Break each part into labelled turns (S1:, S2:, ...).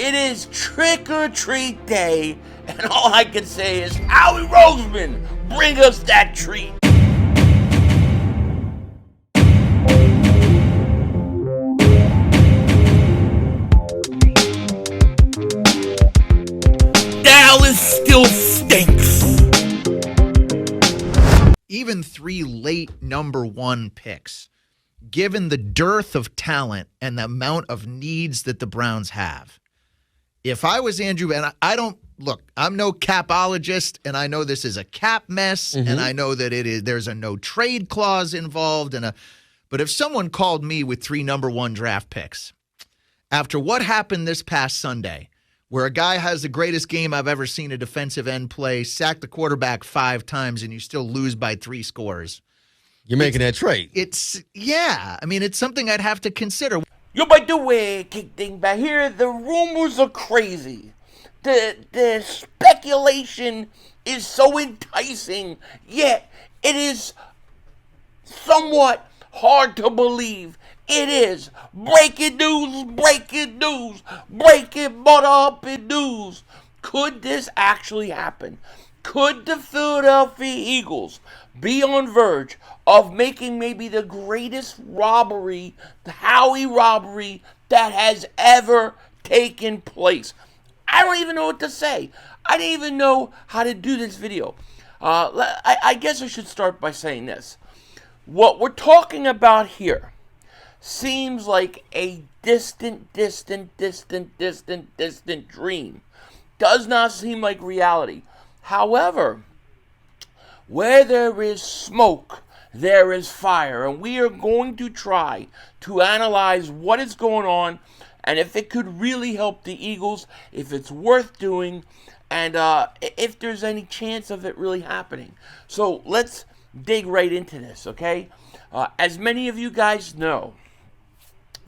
S1: It is trick or treat day, and all I can say is, Howie Roseman, bring us that treat. Dallas still stinks.
S2: Even 3 late number 1 picks, given the dearth of talent and the amount of needs that the Browns have. If I was Andrew, and I don't look, I'm no capologist, and I know this is a cap mess, and I know that there's a no trade clause involved, but if someone called me with 3 number 1 draft picks, after what happened this past Sunday, where a guy has the greatest game I've ever seen a defensive end play, sack the quarterback 5 times, and you still lose by 3 scores.
S3: You're making that trade.
S2: It's something I'd have to consider.
S1: Yo, by the way, Dingbat here, the rumors are crazy. The speculation is so enticing, yet it is somewhat hard to believe. It is breaking news, breaking butter up in news. Could this actually happen? Could the Philadelphia Eagles be on verge of making maybe the greatest robbery, the Howie robbery that has ever taken place? I don't even know what to say. I didn't even know how to do this video. I guess I should start by saying this. What we're talking about here seems like a distant dream. Does not seem like reality. However, where there is smoke, there is fire. And we are going to try to analyze what is going on and if it could really help the Eagles, if it's worth doing, and if there's any chance of it really happening. So let's dig right into this, okay? As many of you guys know,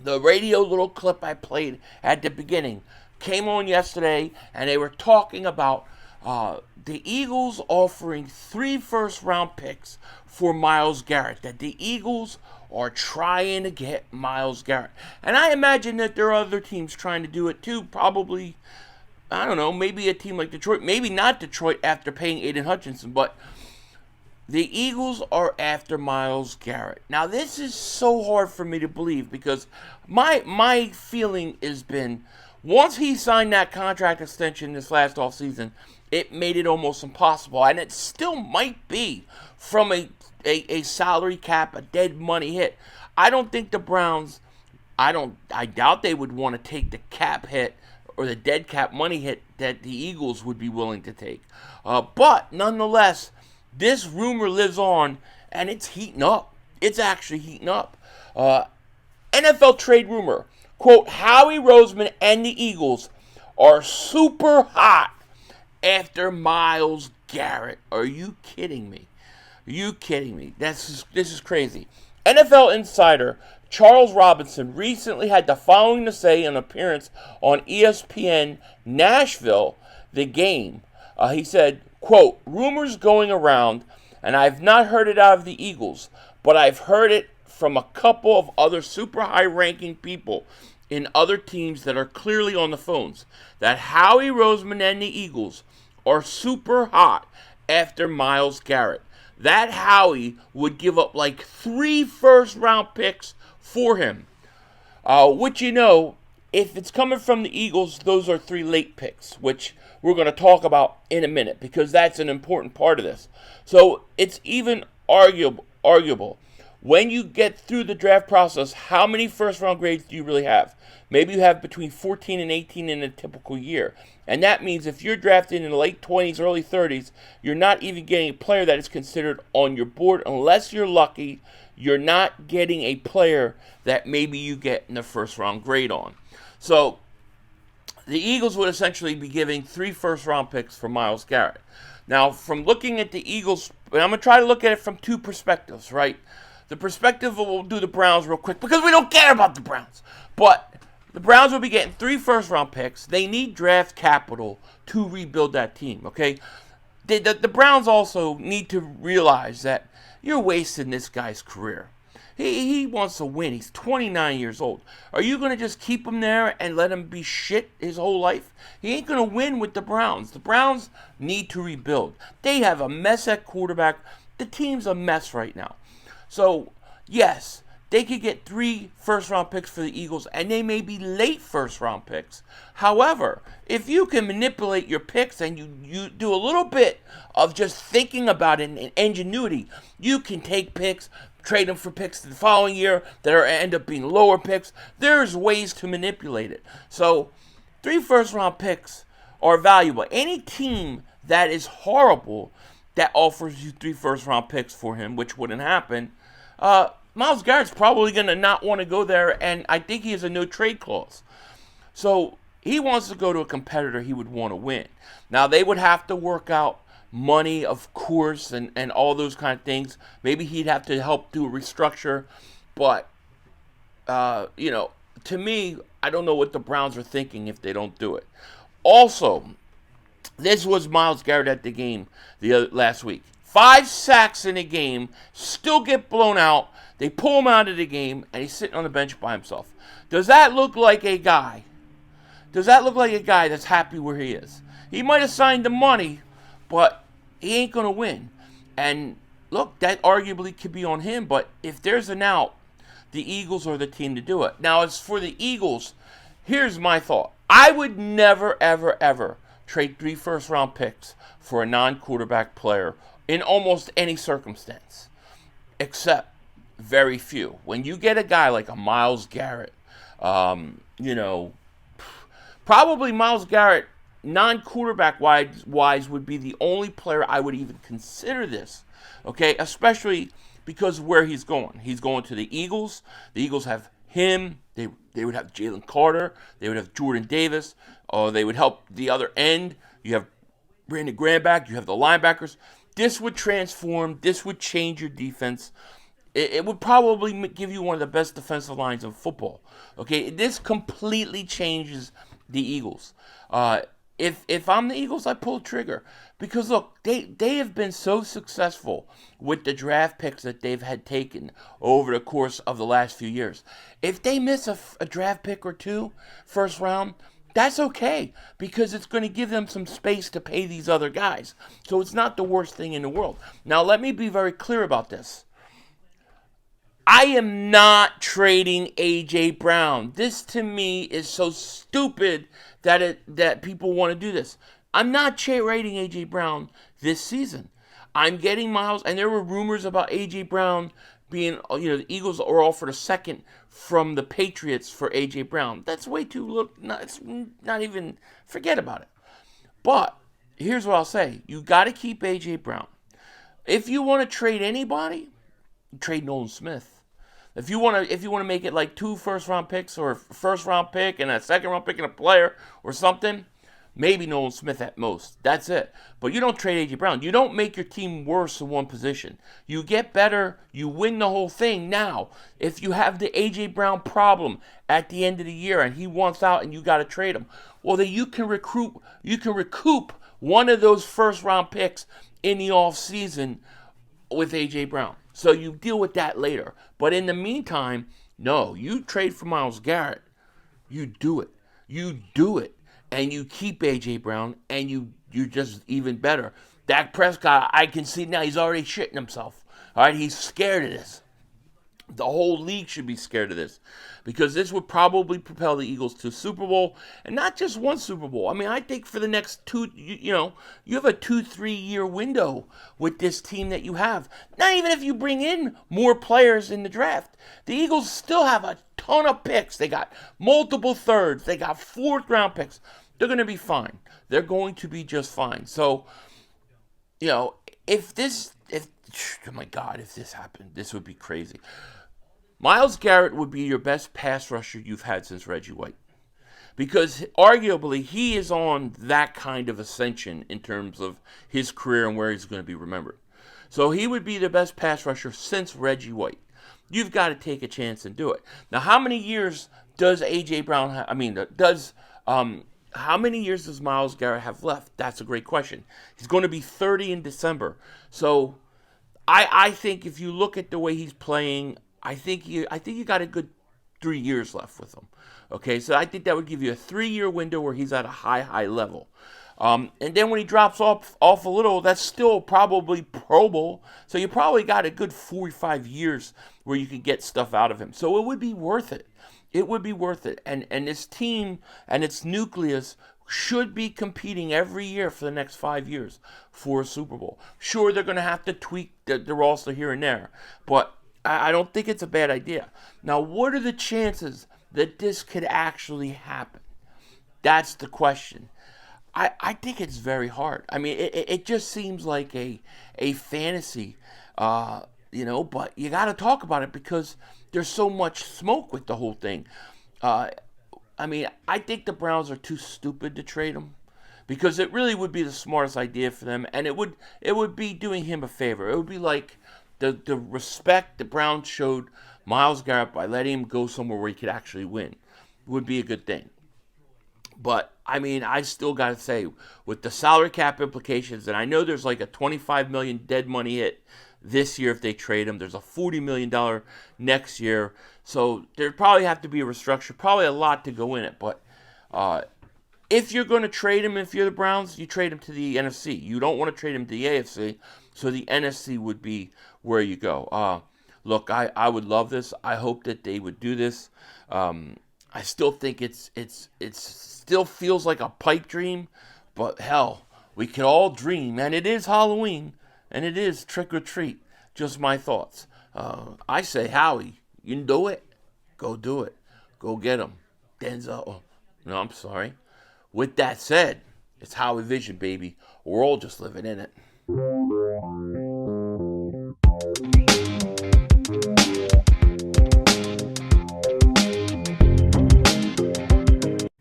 S1: the radio little clip I played at the beginning came on yesterday, and they were talking about the Eagles offering 3 first-round picks for Myles Garrett, that the Eagles are trying to get Myles Garrett. And I imagine that there are other teams trying to do it too, probably, I don't know, maybe a team like Detroit, maybe not Detroit after paying Aiden Hutchinson, but the Eagles are after Myles Garrett. Now, this is so hard for me to believe because my feeling has been, once he signed that contract extension this last offseason, it made it almost impossible. And it still might be from a salary cap, a dead money hit. I don't think the Browns, I doubt they would want to take the cap hit or the dead cap money hit that the Eagles would be willing to take. But nonetheless, this rumor lives on, and it's heating up. It's actually heating up. NFL trade rumor. Quote, Howie Roseman and the Eagles are super hot after Myles Garrett. Are you kidding me? Are you kidding me? This is crazy. NFL insider Charles Robinson recently had the following to say in an appearance on ESPN Nashville, The Game. He said, quote, rumors going around, and I've not heard it out of the Eagles, but I've heard it from a couple of other super high-ranking people in other teams that are clearly on the phones, that Howie Roseman and the Eagles are super hot after Myles Garrett. That Howie would give up like 3 first-round picks for him. Which, you know, if it's coming from the Eagles, those are 3 late picks, which we're going to talk about in a minute because that's an important part of this. So it's even arguable. When you get through the draft process, how many first-round grades do you really have? Maybe you have between 14 and 18 in a typical year. And that means if you're drafted in the late 20s, early 30s, you're not even getting a player that is considered on your board. Unless you're lucky, you're not getting a player that maybe you get in the first-round grade on. So the Eagles would essentially be giving 3 first-round picks for Myles Garrett. Now, from looking at the Eagles, and I'm going to try to look at it from 2 perspectives, right? The perspective, we'll do the Browns real quick because we don't care about the Browns. But the Browns will be getting 3 first-round picks. They need draft capital to rebuild that team, okay? The Browns also need to realize that you're wasting this guy's career. He wants to win. He's 29 years old. Are you going to just keep him there and let him be shit his whole life? He ain't going to win with the Browns. The Browns need to rebuild. They have a mess at quarterback. The team's a mess right now. So, yes, they could get 3 first-round picks for the Eagles, and they may be late first-round picks. However, if you can manipulate your picks and you do a little bit of just thinking about it and ingenuity, you can take picks, trade them for picks the following year that end up being lower picks. There's ways to manipulate it. So, 3 first-round picks are valuable. Any team that is horrible that offers you 3 first-round picks for him, which wouldn't happen, Myles Garrett's probably going to not want to go there, and I think he has a no-trade clause. So he wants to go to a competitor he would want to win. Now, they would have to work out money, of course, and all those kind of things. Maybe he'd have to help do a restructure. But, to me, I don't know what the Browns are thinking if they don't do it. Also, this was Myles Garrett at the game last week. 5 sacks in a game, still get blown out. They pull him out of the game, and he's sitting on the bench by himself. Does that look like a guy? Does that look like a guy that's happy where he is? He might have signed the money, but he ain't going to win. And look, that arguably could be on him, but if there's an out, the Eagles are the team to do it. Now, as for the Eagles, here's my thought. I would never, ever, ever trade 3 first-round picks for a non-quarterback player in almost any circumstance, except very few. When you get a guy like a Myles Garrett, probably Myles Garrett, non-quarterback wise, would be the only player I would even consider this, okay? Especially because of where he's going. He's going to the Eagles. The Eagles have him. They would have Jalen Carter. They would have Jordan Davis. They would help the other end. You have Brandon Graham back. You have the linebackers. This would transform. This would change your defense. It would probably give you one of the best defensive lines in football. Okay, this completely changes the Eagles. If I'm the Eagles, I pull the trigger. Because, look, they have been so successful with the draft picks that they've had taken over the course of the last few years. If they miss a draft pick or 2, first round, that's okay. Because it's going to give them some space to pay these other guys. So it's not the worst thing in the world. Now, let me be very clear about this. I am not trading A.J. Brown. This, to me, is so stupid that people want to do this. I'm not trading A.J. Brown this season. I'm getting Myles, and there were rumors about A.J. Brown being, the Eagles are offered a second from the Patriots for A.J. Brown. That's way too little. It's not even, forget about it. But here's what I'll say. You got to keep A.J. Brown. If you want to trade anybody, trade Nolan Smith. If you want to make it like 2 first-round picks or a first-round pick and a second-round pick and a player or something, maybe Nolan Smith at most. That's it. But you don't trade A.J. Brown. You don't make your team worse in one position. You get better. You win the whole thing. Now, if you have the A.J. Brown problem at the end of the year and he wants out and you got to trade him, well, then you can recoup one of those first-round picks in the offseason with A.J. Brown. So you deal with that later. But in the meantime, no, you trade for Myles Garrett. You do it. You do it. And you keep A.J. Brown, and you're just even better. Dak Prescott, I can see now he's already shitting himself. All right, he's scared of this. The whole league should be scared of this because this would probably propel the Eagles to Super Bowl, and not just one Super Bowl. I mean, I think for the next 2, you have a 2-3 year window with this team that you have. Not even if you bring in more players in the draft. The Eagles still have a ton of picks. They got multiple thirds. They got 4th round picks. They're going to be fine. They're going to be just fine. So, if this happened, this would be crazy. Myles Garrett would be your best pass rusher you've had since Reggie White. Because arguably he is on that kind of ascension in terms of his career and where he's going to be remembered. So he would be the best pass rusher since Reggie White. You've got to take a chance and do it. Now, how many years does A.J. Brown have? How many years does Myles Garrett have left? That's a great question. He's going to be 30 in December. So I think if you look at the way he's playing, I think you got a good 3 years left with him. Okay, so I think that would give you a 3-year window where he's at a high level. And then when he drops off a little, that's still probably Pro Bowl. So you probably got a good 4 or 5 years where you can get stuff out of him. So it would be worth it. It would be worth it. And this team and its nucleus should be competing every year for the next 5 years for a Super Bowl. Sure, they're going to have to tweak the roster here and there, but I don't think it's a bad idea. Now, what are the chances that this could actually happen? That's the question. I think it's very hard. I mean, it just seems like a fantasy, but you got to talk about it because there's so much smoke with the whole thing. I mean, I think the Browns are too stupid to trade him because it really would be the smartest idea for them, and it would be doing him a favor. It would be like the respect the Browns showed Myles Garrett by letting him go somewhere where he could actually win. Would be a good thing. But, I mean, I still got to say, with the salary cap implications, and I know there's like a $25 million dead money hit this year if they trade him. There's a $40 million next year. So there'd probably have to be a restructure. Probably a lot to go in it. But if you're going to trade him, if you're the Browns, you trade him to the NFC. You don't want to trade him to the AFC. So the NFC would be where you go. Look, I would love this. I hope that they would do this. I still think it's still feels like a pipe dream, but hell, we can all dream, and it is Halloween, and it is trick or treat. Just my thoughts. I say, Howie, you can do it. Go do it. Go get him. Denzel. Oh, no, I'm sorry. With that said, it's Howie Vision, baby. We're all just living in it.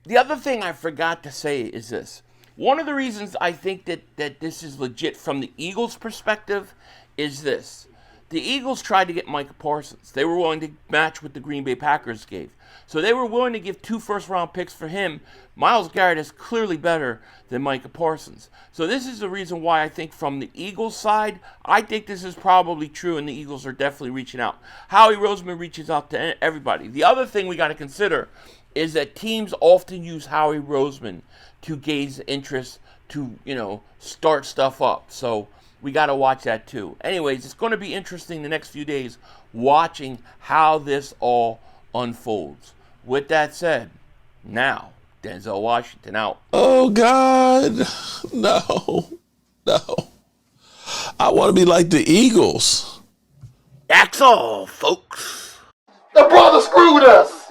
S1: The other thing I forgot to say is this. One of the reasons I think that this is legit from the Eagles' perspective is this. The Eagles tried to get Micah Parsons. They were willing to match what the Green Bay Packers gave. So they were willing to give 2 first-round picks for him. Myles Garrett is clearly better than Micah Parsons. So this is the reason why I think from the Eagles' side, I think this is probably true, and the Eagles are definitely reaching out. Howie Roseman reaches out to everybody. The other thing we got to consider is that teams often use Howie Roseman to gauge interest, to, start stuff up. So we got to watch that too. Anyways, it's going to be interesting the next few days watching how this all unfolds. With that said, now, Denzel Washington out.
S4: Oh, God. No. I want to be like the Eagles.
S1: That's all, folks.
S5: The brother screwed us.